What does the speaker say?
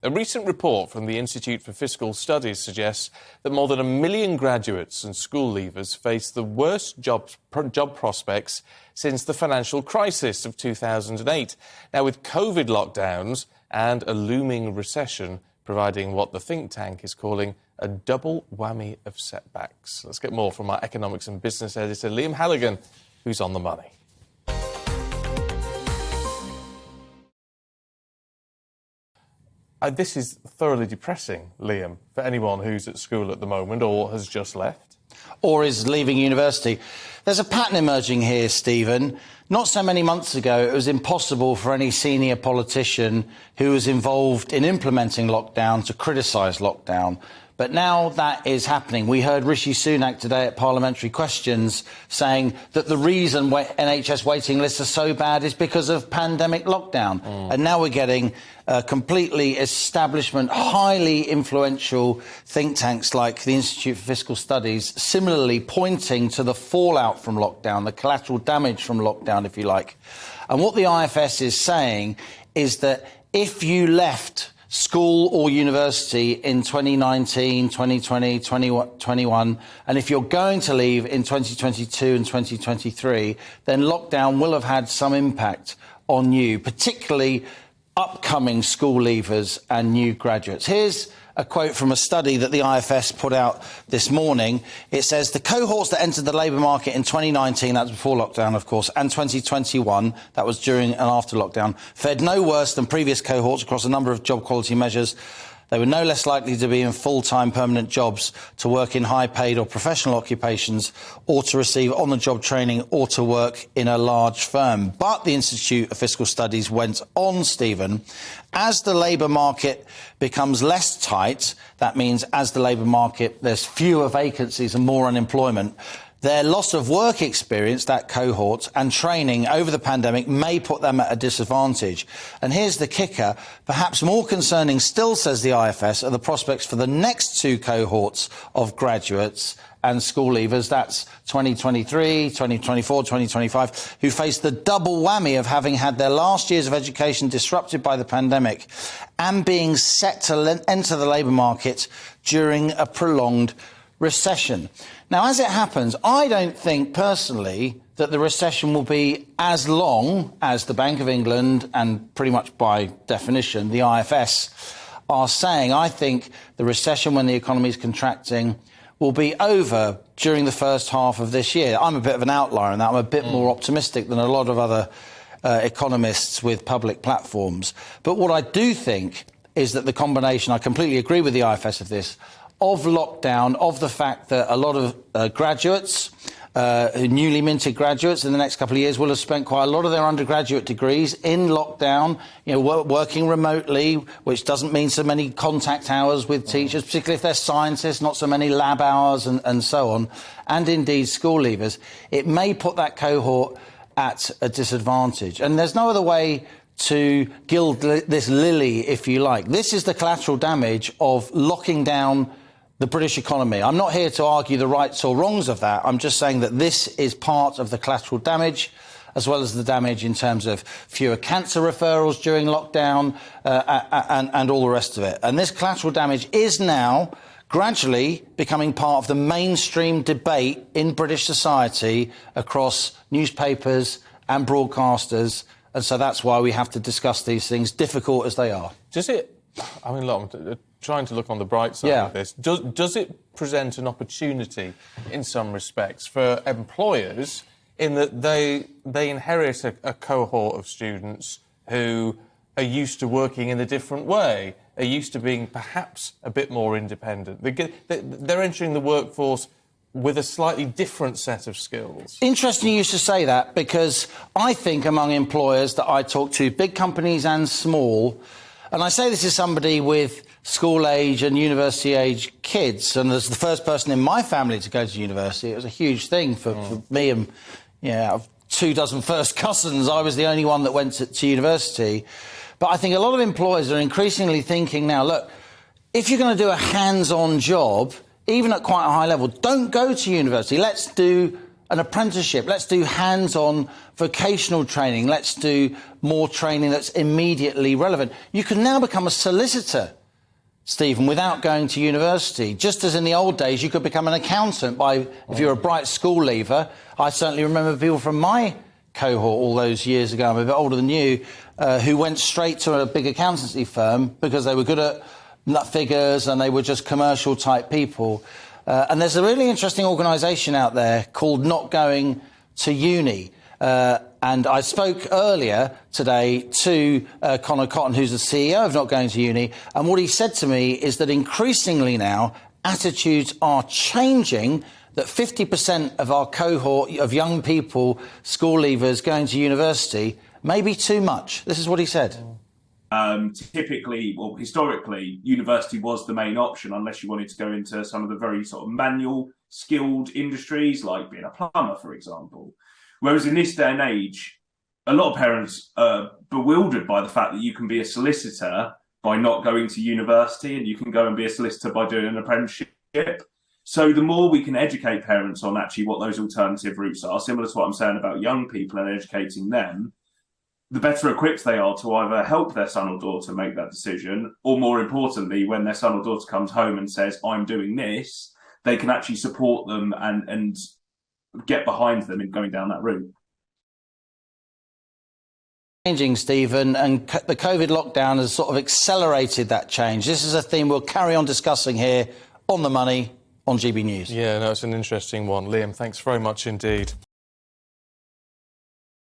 A recent report from the Institute for Fiscal Studies suggests that more than 1 million graduates and school leavers face the worst job prospects since the financial crisis of 2008. Now, with COVID lockdowns and a looming recession providing what the think tank is calling a double whammy of setbacks. Let's get more from our economics and business editor, Liam Halligan, who's on the money. This is thoroughly depressing, Liam, for anyone who's at school at the moment or has just left. Or is leaving university. There's a pattern emerging here, Stephen. Not so many months ago, it was impossible for any senior politician who was involved in implementing lockdown to criticise lockdown. But now that is happening. We heard Rishi Sunak today at Parliamentary Questions saying that the reason NHS waiting lists are so bad is because of pandemic lockdown. And now we're getting completely establishment, highly influential think tanks like the Institute for Fiscal Studies similarly pointing to the fallout from lockdown, the collateral damage from lockdown, if you like. And what the IFS is saying is that if you left school or university in 2019, 2020, 2021, and if you're going to leave in 2022 and 2023, then lockdown will have had some impact on you, particularly upcoming school leavers and new graduates. Here's a quote from a study that the IFS put out this morning. It says the cohorts that entered the labour market in 2019, that was before lockdown, of course, and 2021, that was during and after lockdown, fared no worse than previous cohorts across a number of job quality measures. They were no less likely to be in full-time permanent jobs, to work in high-paid or professional occupations, or to receive on-the-job training, or to work in a large firm. But the Institute of Fiscal Studies went on, Stephen, as the labour market becomes less tight, that means as the labour market, there's fewer vacancies and more unemployment, their loss of work experience, that cohort, and training over the pandemic may put them at a disadvantage. And here's the kicker. Perhaps more concerning still, says the IFS, are the prospects for the next two cohorts of graduates and school leavers, that's 2023, 2024, 2025, who face the double whammy of having had their last years of education disrupted by the pandemic and being set to enter the labour market during a prolonged recession. Now, as it happens, I don't think personally that the recession will be as long as the Bank of England and pretty much by definition the IFS are saying. I think the recession, when the economy is contracting, will be over during the first half of this year. I'm a bit of an outlier in that. I'm a bit more optimistic than a lot of other economists with public platforms. But what I do think is that the combination, I completely agree with the IFS of this, of lockdown, of the fact that a lot of graduates, newly minted graduates in the next couple of years will have spent quite a lot of their undergraduate degrees in lockdown, working remotely, which doesn't mean so many contact hours with teachers, particularly if they're scientists, not so many lab hours and so on, and indeed school leavers. It may put that cohort at a disadvantage. And there's no other way to gild this lily, if you like. This is the collateral damage of locking down the British economy. I'm not here to argue the rights or wrongs of that. I'm just saying that this is part of the collateral damage, as well as the damage in terms of fewer cancer referrals during lockdown and all the rest of it. And this collateral damage is now gradually becoming part of the mainstream debate in British society across newspapers and broadcasters. And so that's why we have to discuss these things, difficult as they are. Does it... I mean, look, I'm trying to look on the bright side of this. Does it present an opportunity in some respects for employers in that they inherit a cohort of students who are used to working in a different way, are used to being perhaps a bit more independent? They're entering the workforce with a slightly different set of skills. Interesting you should say that, because I think among employers that I talk to, big companies and small, and I say this as somebody with school-age and university-age kids, and as the first person in my family to go to university, it was a huge thing for me and, out of 24 first cousins, I was the only one that went to university. But I think a lot of employers are increasingly thinking now, look, if you're going to do a hands-on job, even at quite a high level, don't go to university. Let's do an apprenticeship. Let's do hands-on vocational training. Let's do more training that's immediately relevant. You can now become a solicitor, Stephen, without going to university. Just as in the old days, you could become an accountant if you're a bright school leaver. I certainly remember people from my cohort all those years ago, I'm a bit older than you, who went straight to a big accountancy firm because they were good at nut figures and they were just commercial type people. And there's a really interesting organisation out there called Not Going to Uni. And I spoke earlier today to Conor Cotton, who's the CEO of Not Going to Uni. And what he said to me is that increasingly now attitudes are changing, that 50% of our cohort of young people, school leavers going to university, may be too much. This is what he said. Typically, well, historically, university was the main option unless you wanted to go into some of the very sort of manual skilled industries like being a plumber, for example. Whereas in this day and age, a lot of parents are bewildered by the fact that you can be a solicitor by not going to university, and you can go and be a solicitor by doing an apprenticeship. So the more we can educate parents on actually what those alternative routes are, similar to what I'm saying about young people and educating them, the better equipped they are to either help their son or daughter make that decision, or more importantly, when their son or daughter comes home and says, I'm doing this, they can actually support them and get behind them in going down that route. Changing, Stephen, and the COVID lockdown has sort of accelerated that change. This is a theme we'll carry on discussing here on The Money on GB News. Yeah, no, it's an interesting one. Liam, thanks very much indeed.